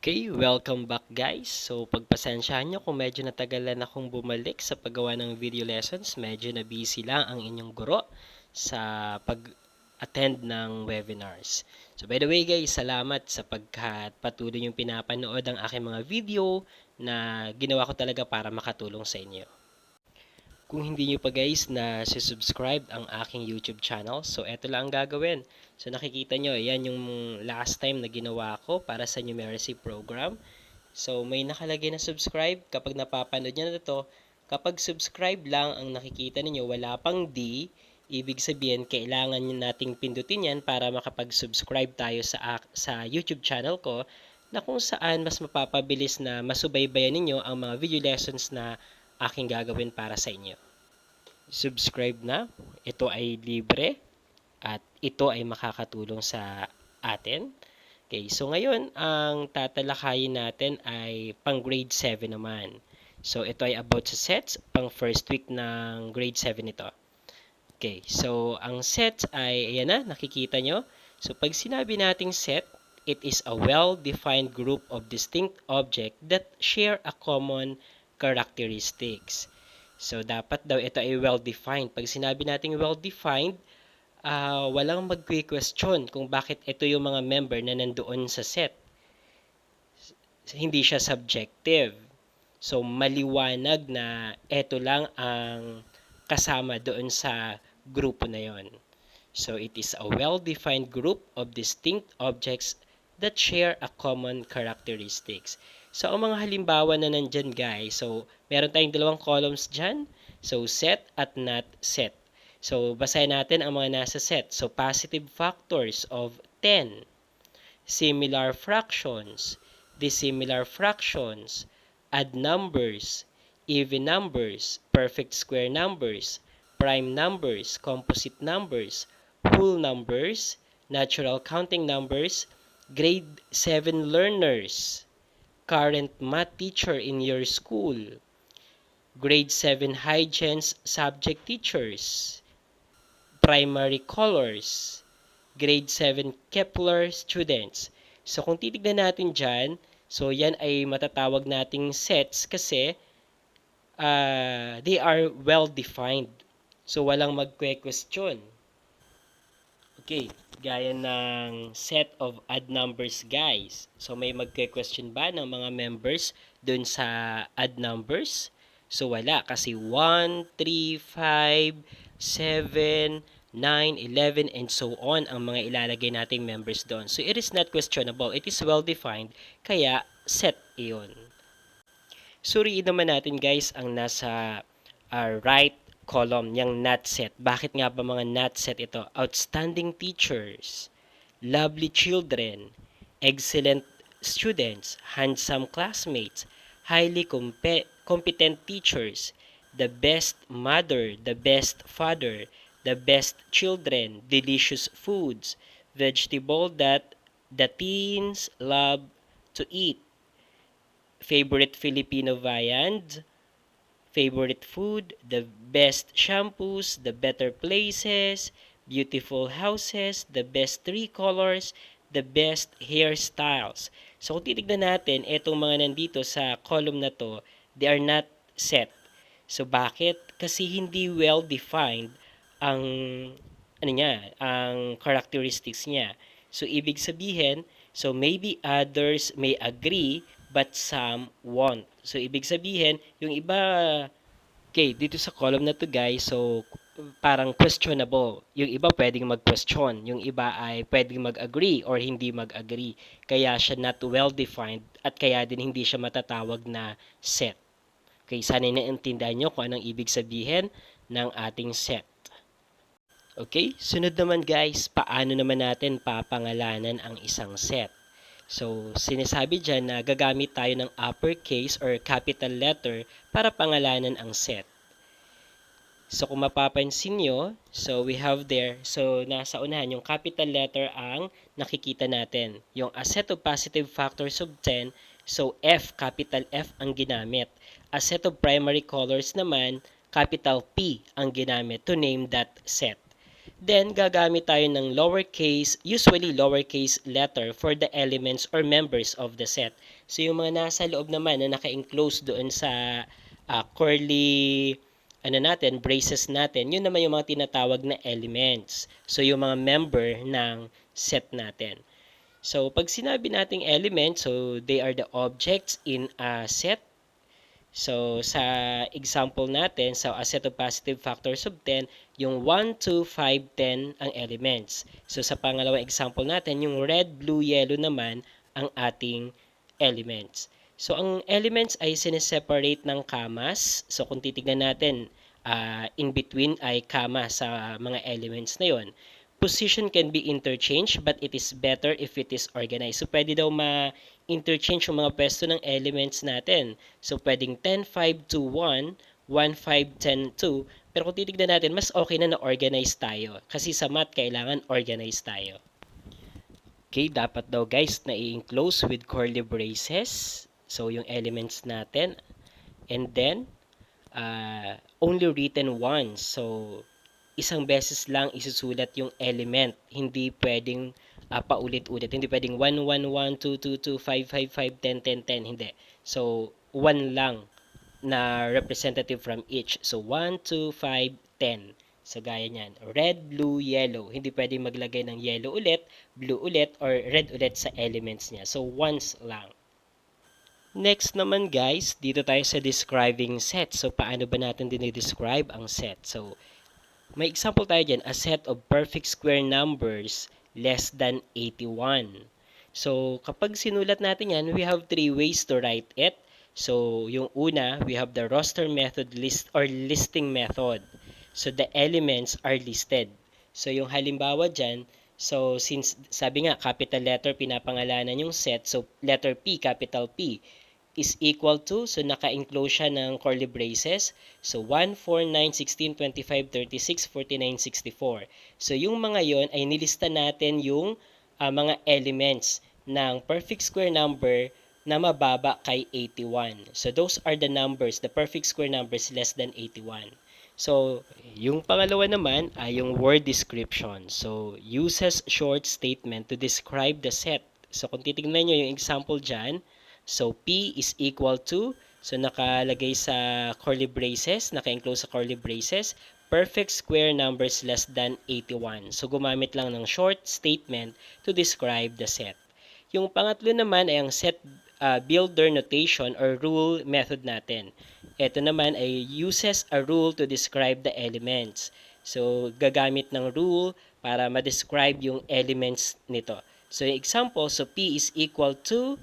Okay, welcome back guys. So pagpasensyahan nyo kung medyo natagalan akong bumalik sa paggawa ng video lessons, medyo na busy lang ang inyong guro sa pag-attend ng webinars. So by the way guys, salamat sapagkat patuloy yung pinapanood ang aking mga video na ginawa ko talaga para makatulong sa inyo. Kung hindi nyo pa guys na subscribe ang aking YouTube channel, so eto lang ang gagawin. So nakikita nyo, yan yung last time na ginawa ko para sa numeracy program. So may nakalagay na subscribe. Kapag napapanood nyo na ito, kapag subscribe lang ang nakikita ninyo, wala pang D, ibig sabihin kailangan nating pindutin yan para makapag-subscribe tayo sa YouTube channel ko, na kung saan mas mapapabilis na masubaybayan ninyo ang mga video lessons na aking gagawin para sa inyo. Subscribe na. Ito ay libre at ito ay makakatulong sa atin. Okay, so ngayon ang tatalakayin natin ay pang grade 7 naman. So ito ay about sa sets, pang first week ng grade 7 ito. Okay, so ang sets ay ayan na, nakikita nyo. So pag sinabi nating set, it is a well-defined group of distinct objects that share a common characteristics. So, dapat daw ito ay well-defined. Pag sinabi nating well-defined, walang magque-question kung bakit ito yung mga member na nandoon sa set. Hindi siya subjective. So, maliwanag na ito lang ang kasama doon sa grupo na yon. So, it is a well-defined group of distinct objects that share a common characteristics. So, ang mga halimbawa na nandyan guys, so, meron tayong dalawang columns dyan. So, set at not set. So, basahin natin ang mga nasa set. So, positive factors of 10, similar fractions, dissimilar fractions, odd numbers, even numbers, perfect square numbers, prime numbers, composite numbers, whole numbers, natural counting numbers, grade 7 learners, current math teacher in your school, grade 7 hygiene subject teachers, primary colors, grade 7 Kepler students. So kung titignan natin dyan, so yan ay matatawag nating sets kasi they are well-defined. So walang magque-question. Okay, gaya ng set of odd numbers guys. So may magque-question ba ng mga members dun sa odd numbers? So wala kasi 1, 3, 5, 7, 9, 11, and so on ang mga ilalagay nating members doon. So it is not questionable. It is well-defined. Kaya set iyon. Suriin naman natin guys ang nasa right column, yung not set. Bakit nga ba mga not set ito? Outstanding teachers, lovely children, excellent students, handsome classmates, highly competent teachers, the best mother, the best father, the best children, delicious foods, vegetable that the teens love to eat, favorite Filipino viand, favorite food, the best shampoos, the better places, beautiful houses, the best tree colors, the best hairstyles. So kung titignan natin, itong mga nandito sa column na to, they are not set. So bakit? Kasi hindi well-defined ang ang characteristics niya. So ibig sabihin, so maybe others may agree but some won't. So, ibig sabihin, yung iba, okay, dito sa column na to guys, so, parang questionable. Yung iba pwedeng mag-question. Yung iba ay pwedeng mag-agree or hindi mag-agree. Kaya siya not well-defined at kaya din hindi siya matatawag na set. Okay, sana naintindihan nyo kung anong ibig sabihin ng ating set. Okay, sunod naman guys, paano naman natin papangalanan ang isang set? So, sinasabi dyan na gagamit tayo ng uppercase or capital letter para pangalanan ang set. So, kung mapapansin nyo, so we have there, so nasa unahan, yung capital letter ang nakikita natin. Yung a set of positive factors of 10, so F, capital F ang ginamit. A set of primary colors naman, capital P ang ginamit to name that set. Then, gagamit tayo ng lowercase, usually lowercase letter for the elements or members of the set. So, yung mga nasa loob naman na naka-enclose doon sa curly braces natin, yun naman yung mga tinatawag na elements. So, yung mga member ng set natin. So, pag sinabi nating element, so they are the objects in a set. So, sa example natin, sa a set of positive factors of 10, yung 1, 2, 5, 10 ang elements. So, sa pangalawang example natin, yung red, blue, yellow naman ang ating elements. So, ang elements ay sineseparate ng commas. So, kung titignan natin, in between ay comma sa mga elements na yon. Position can be interchanged but it is better if it is organized. So, pwede daw ma-interchange yung mga pwesto ng elements natin. So, pwedeng 10, 5, 2, 1, 1, 5, 10, 2. Pero kung titignan natin, mas okay na na-organize tayo. Kasi sa math, kailangan organize tayo. Okay, dapat daw guys na i-enclose with curly braces. So, yung elements natin. And then, only written once. So, isang beses lang isusulat yung element. Hindi pwedeng paulit-ulit. Hindi pwedeng 1, 1, 1, 2, 2, 2, 5, 5, 5, 10, 10, 10. Hindi. So, 1 lang na representative from each. So, 1, 2, 5, 10. So, gaya niyan. Red, blue, yellow. Hindi pwedeng maglagay ng yellow ulit, blue ulit, or red ulit sa elements niya. So, once lang. Next naman guys, dito tayo sa describing set. So, paano ba natin dinidescribe ang set? So, may example tayo dyan, a set of perfect square numbers less than 81. So, kapag sinulat natin yan, we have three ways to write it. So, yung una, we have the roster method list or listing method. So, the elements are listed. So, yung halimbawa dyan, so, since sabi nga, capital letter pinapangalanan yung set, so, letter P, capital P, is equal to, so naka-enclose siya ng curly braces. So, 1, 4, 9, 16, 25, 36, 49, 64. So, yung mga yon ay nilista natin yung mga elements ng perfect square number na mababa kay 81. So, those are the numbers, the perfect square numbers less than 81. So, yung pangalawa naman ay yung word description. So, uses short statement to describe the set. So, kung titignan nyo yung example dyan, so, P is equal to, so nakalagay sa curly braces, naka-enclose sa curly braces, perfect square numbers less than 81. So, gumamit lang ng short statement to describe the set. Yung pangatlo naman ay ang set builder notation or rule method natin. Ito naman ay uses a rule to describe the elements. So, gagamit ng rule para ma-describe yung elements nito. So, example, so P is equal to,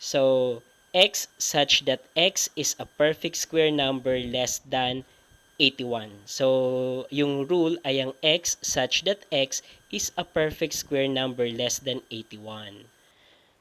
so, x such that x is a perfect square number less than 81. So, yung rule ay ang x such that x is a perfect square number less than 81.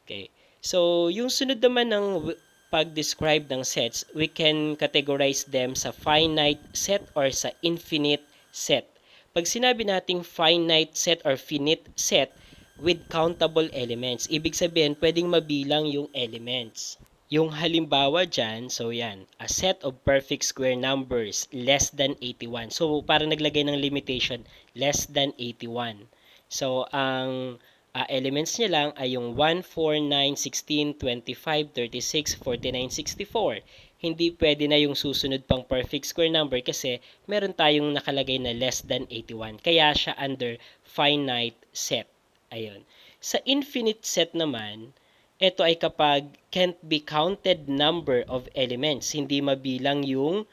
Okay. So, yung sunod naman ng pag-describe ng sets, we can categorize them sa finite set or sa infinite set. Pag sinabi nating finite set or finite set, with countable elements. Ibig sabihin, pwedeng mabilang yung elements. Yung halimbawa dyan, so yan, a set of perfect square numbers less than 81. So, para naglagay ng limitation, less than 81. So, ang elements niya lang ay yung 1, 4, 9, 16, 25, 36, 49, 64. Hindi pwede na yung susunod pang perfect square number kasi meron tayong nakalagay na less than 81. Kaya siya under finite set. Ayun. Sa infinite set naman, ito ay kapag can't be counted number of elements. Hindi mabilang yung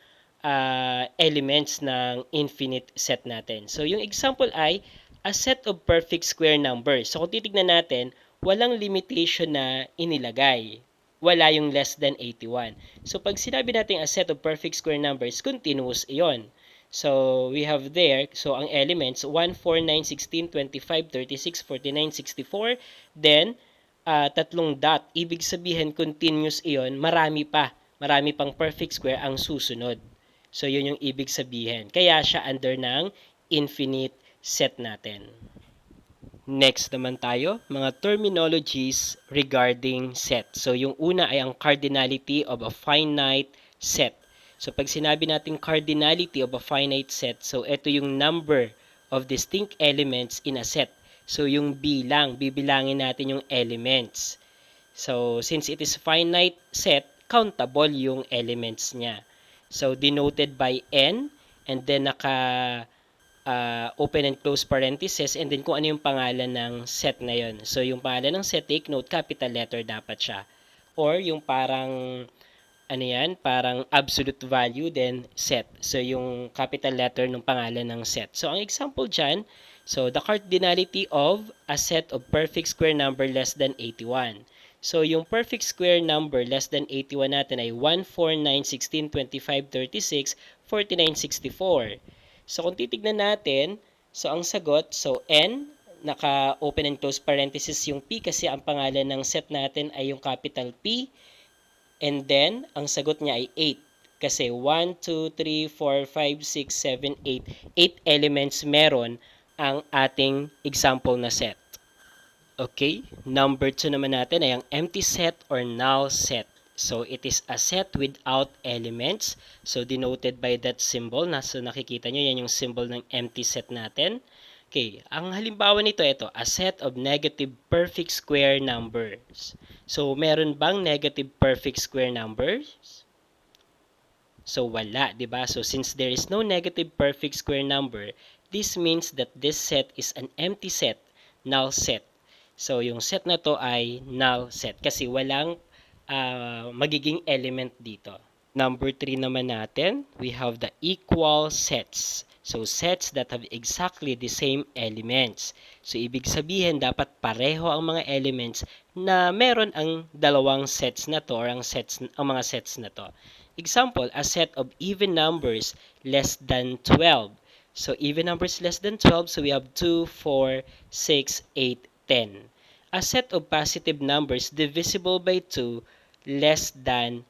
elements ng infinite set natin. So, yung example ay a set of perfect square numbers. So, kung titignan natin, walang limitation na inilagay. Wala yung less than 81. So, pag sinabi natin a set of perfect square numbers, continuous iyon. So, we have there, so ang elements, 1, 4, 9, 16, 25, 36, 49, 64. Then, tatlong dot. Ibig sabihin, continuous iyon, marami pang perfect square ang susunod. So, yun yung ibig sabihin. Kaya siya under ng infinite set natin. Next naman tayo, mga terminologies regarding set. So, yung una ay ang cardinality of a finite set. So, pag sinabi natin cardinality of a finite set, so ito yung number of distinct elements in a set. So, yung bilang, bibilangin natin yung elements. So, since it is finite set, countable yung elements niya. So, denoted by n, and then open and close parenthesis, and then kung ano yung pangalan ng set na yun. So, yung pangalan ng set, take note, capital letter dapat siya. Or yung parang ano yan, parang absolute value, then set. So, yung capital letter ng pangalan ng set. So, ang example dyan, so, the cardinality of a set of perfect square number less than 81. So, yung perfect square number less than 81 natin ay 1, 4, 9, 16, 25, 36, 49, 64. So, kung titignan natin, so, ang sagot, so, n, naka-open and close parenthesis yung p kasi ang pangalan ng set natin ay yung capital P. And then, ang sagot niya ay 8. Kasi 1, 2, 3, 4, 5, 6, 7, 8. 8 elements meron ang ating example na set. Okay? Number 2 naman natin ay ang empty set or null set. So, it is a set without elements. So, denoted by that symbol. So, nakikita nyo, yan yung symbol ng empty set natin. Okay, ang halimbawa nito, ito, a set of negative perfect square numbers. So, meron bang negative perfect square numbers? So, wala, di ba? So, since there is no negative perfect square number, this means that this set is an empty set, null set. So, yung set na to ay null set kasi walang magiging element dito. Number 3 naman natin, we have the equal sets. So, sets that have exactly the same elements. So, ibig sabihin, dapat pareho ang mga elements na meron ang dalawang sets na to or ang mga sets na to. Example, a set of even numbers less than 12. So, even numbers less than 12, so we have 2, 4, 6, 8, 10. A set of positive numbers divisible by 2 less than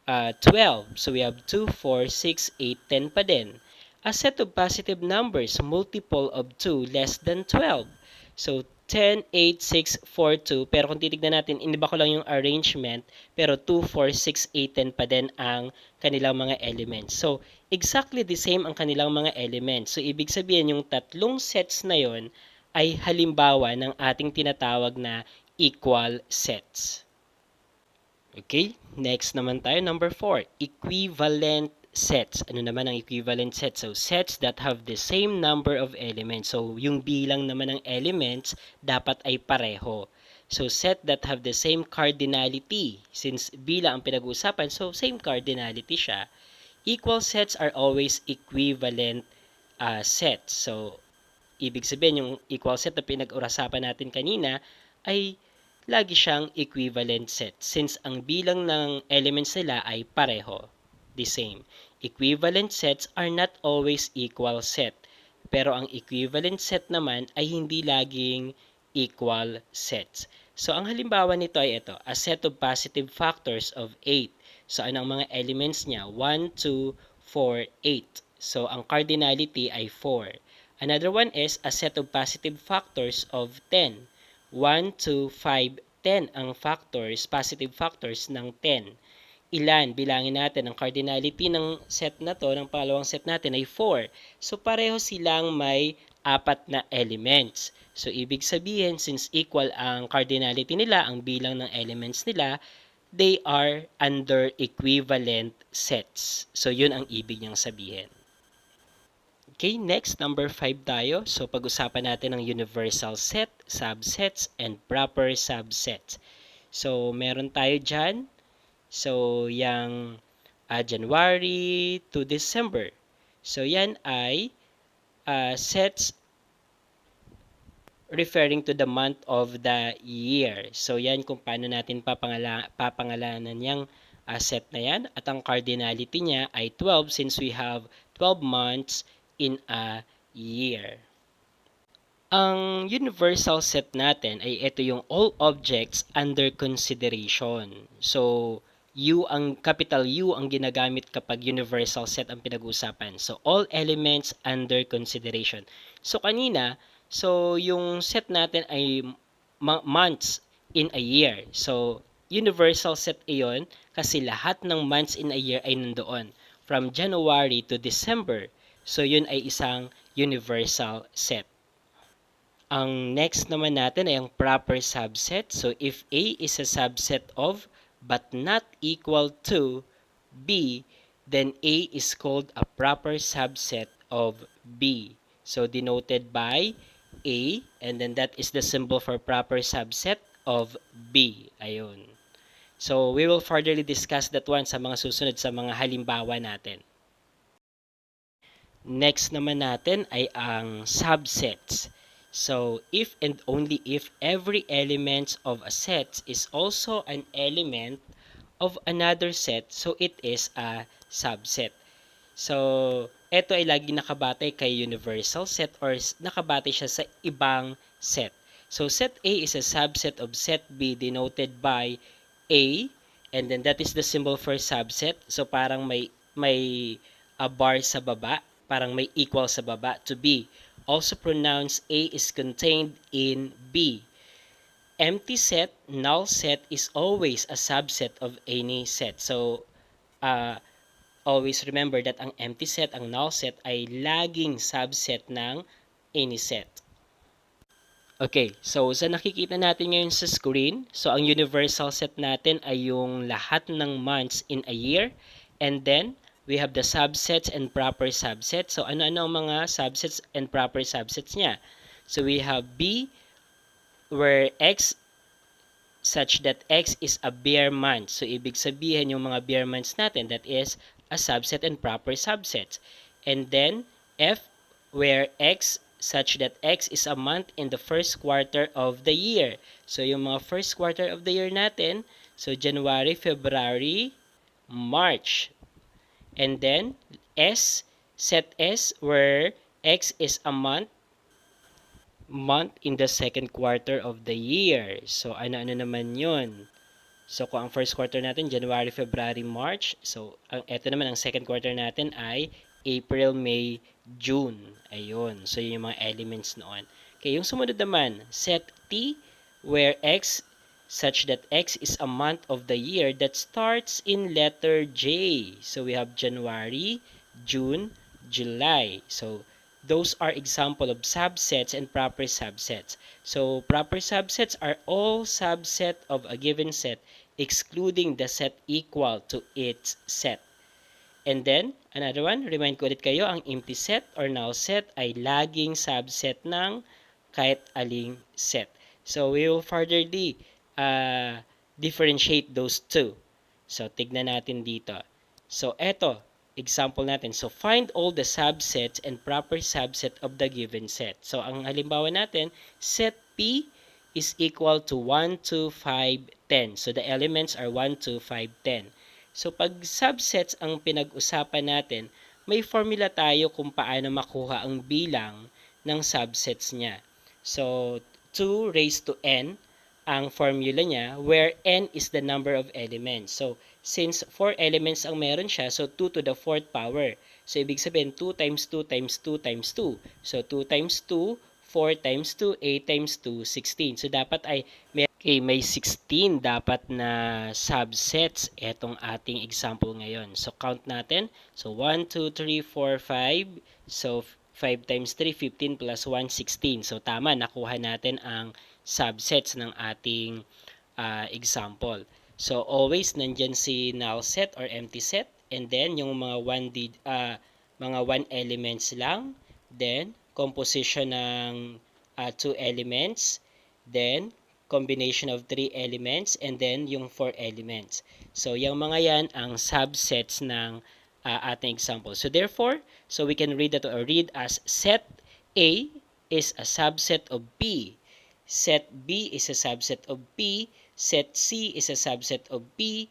12. So, we have 2, 4, 6, 8, 10 pa din. A set of positive numbers multiple of 2 less than 12. So, 10, 8, 6, 4, 2. Pero kung titignan natin, iniba ko lang yung arrangement. Pero 2, 4, 6, 8, 10 pa din ang kanilang mga elements. So, exactly the same ang kanilang mga elements. So, ibig sabihin yung tatlong sets na yon ay halimbawa ng ating tinatawag na equal sets. Okay, next naman tayo, number 4, equivalent sets. Ano naman ang equivalent sets? So, sets that have the same number of elements. So, yung bilang naman ng elements dapat ay pareho. So, set that have the same cardinality. Since bilang ang pinag-uusapan, so same cardinality siya. Equal sets are always equivalent sets. So, ibig sabihin yung equal set na pinag-urasapan natin kanina ay lagi siyang equivalent set since ang bilang ng elements nila ay pareho, the same. Equivalent sets are not always equal set, pero ang equivalent set naman ay hindi laging equal sets. So, ang halimbawa nito ay ito, a set of positive factors of 8. So, anong mga elements niya? 1, 2, 4, 8. So, ang cardinality ay 4. Another one is a set of positive factors of 10. 1, 2, 5, 10 ang factors, positive factors ng 10. Ilan? Bilangin natin. Ang cardinality ng set na to, ng pangalawang set natin ay 4. So, pareho silang may 4 na elements. So, ibig sabihin, since equal ang cardinality nila, ang bilang ng elements nila, they are under equivalent sets. So, yun ang ibig niyang sabihin. Okay, next, number 5 tayo. So, pag-usapan natin ang universal set, subsets, and proper subsets. So, meron tayo dyan. So, yung January to December. So, yan ay sets referring to the month of the year. So, yan kung paano natin papangalanan yung set na yan. At ang cardinality niya ay 12 since we have 12 months in a year. Ang universal set natin ay ito yung all objects under consideration. So, capital U ang ginagamit kapag universal set ang pinag-uusapan. So, all elements under consideration. So, kanina, yung set natin ay months in a year. So, universal set iyon kasi lahat ng months in a year ay nandoon. From January to December. So, yun ay isang universal set. Ang next naman natin ay ang proper subset. So, if A is a subset of but not equal to B, then A is called a proper subset of B. So, denoted by A, and then that is the symbol for proper subset of B. Ayun. So, we will furtherly discuss that one sa mga susunod sa mga halimbawa natin. Next naman natin ay ang subsets. So, if and only if every element of a set is also an element of another set, so it is a subset. So, ito ay lagi nakabatay kay universal set or nakabatay siya sa ibang set. So, set A is a subset of set B denoted by A, and then that is the symbol for subset. So, parang may a bar sa baba, parang may equal sa baba to B. Also pronounced A is contained in B. Empty set, null set is always a subset of any set. So, always remember that ang empty set, ang null set ay laging subset ng any set. Okay, so sa nakikita natin ngayon sa screen, so ang universal set natin ay yung lahat ng months in a year, and then we have the subsets and proper subsets. So ano-ano ang mga subsets and proper subsets niya? So we have B where X such that X is a bare month. So ibig sabihin yung mga bare months natin, that is a subset and proper subsets. And then F where X such that X is a month in the first quarter of the year. So yung mga first quarter of the year natin, so January, February, March. And then S, set S where X is a month in the second quarter of the year. So ano-ano naman yun? So kung ang first quarter natin January, February, March, so eto naman ang second quarter natin ay April, May, June. Ayun. So, yun yung mga elements noon. Okay, yung sumunod naman, set T, where X, such that X is a month of the year that starts in letter J. So, we have January, June, July. So, those are example of subsets and proper subsets. So, proper subsets are all subset of a given set, excluding the set equal to its set. And then, another one, remind ko ulit kayo, ang empty set or null set ay laging subset ng kahit aling set. So, we will furtherly differentiate those two. So, tignan natin dito. So, eto, example natin. So, find all the subsets and proper subset of the given set. So, ang halimbawa natin, set P is equal to 1, 2, 5, 10. So, the elements are 1, 2, 5, 10. So, pag subsets ang pinag-usapan natin, may formula tayo kung paano makuha ang bilang ng subsets niya. So, 2 raised to n ang formula niya, where n is the number of elements. So, since 4 elements ang meron siya, so 2 to the 4th power. So, ibig sabihin, 2 times 2 times 2 times 2. So, 2 times 2, 4 times 2, 8 times 2, 16. So, dapat ay may 16 dapat na subsets etong ating example ngayon. So, count natin. So, 1, 2, 3, 4, 5. So, 5 times 3, 15 plus 1, 16. So, tama. Nakuha natin ang subsets ng ating example. So, always nandyan si null set or empty set. And then, yung mga 1 elements lang. Then, composition ng 2 elements. Then, combination of 3 elements, and then yung 4 elements. So, yung mga yan ang subsets ng ating example. So, therefore, so we can read that or read as set A is a subset of B. Set B is a subset of B. Set C is a subset of B.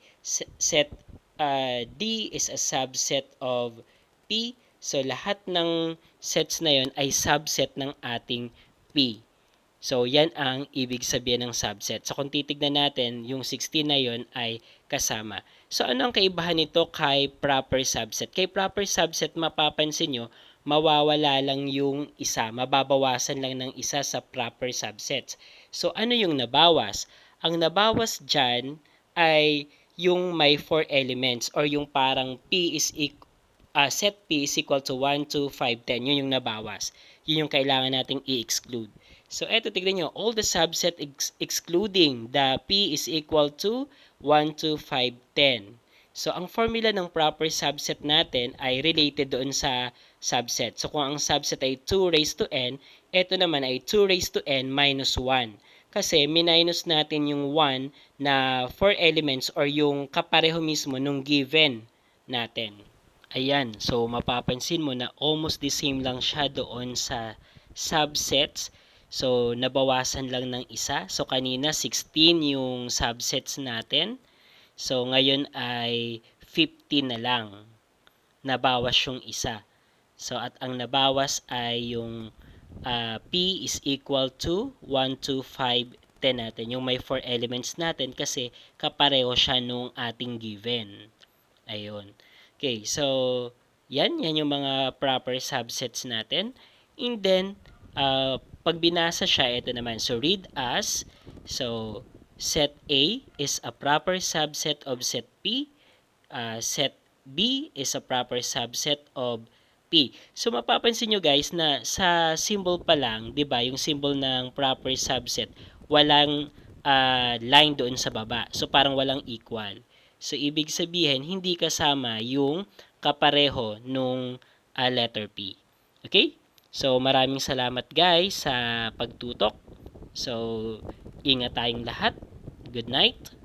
Set D is a subset of P. So, lahat ng sets na yon ay subset ng ating P. So, yan ang ibig sabihin ng subset. So, kung titignan natin, yung 16 na yon ay kasama. So, ano ang kaibahan nito kay proper subset? Kay proper subset, mapapansin nyo, mawawala lang yung isa. Mababawasan lang ng isa sa proper subsets. So, ano yung nabawas? Ang nabawas dyan ay yung may 4 elements or yung parang P is equal. set P is equal to 1, 2, 5, 10. Yun yung nabawas. Yun yung kailangan nating i-exclude. So, eto, tignan nyo. All the subset excluding the P is equal to 1, 2, 5, 10. So, ang formula ng proper subset natin ay related doon sa subset. So, kung ang subset ay 2 raised to n, eto naman ay 2 raised to n minus 1. Kasi, minus natin yung 1 na 4 elements or yung kapareho mismo nung given natin. Ayan, so mapapansin mo na almost the same lang siya doon sa subsets. So, nabawasan lang ng isa. So, kanina 16 yung subsets natin. So, ngayon ay 50 na lang. Nabawas yung isa. So, at ang nabawas ay yung P is equal to 1, 2, 5, 10 natin. Yung may 4 elements natin kasi kapareho siya nung ating given. Ayun. Okay, so yan yung mga proper subsets natin. And then, pag binasa siya, ito naman. So, read as, so, set A is a proper subset of set P. Set B is a proper subset of P. So, mapapansin nyo guys na sa symbol pa lang, di ba, yung symbol ng proper subset, walang line doon sa baba. So, parang walang equal. So, ibig sabihin, hindi kasama yung kapareho nung letter P. Okay? So, maraming salamat guys sa pagtutok. So, ingat tayong lahat. Good night.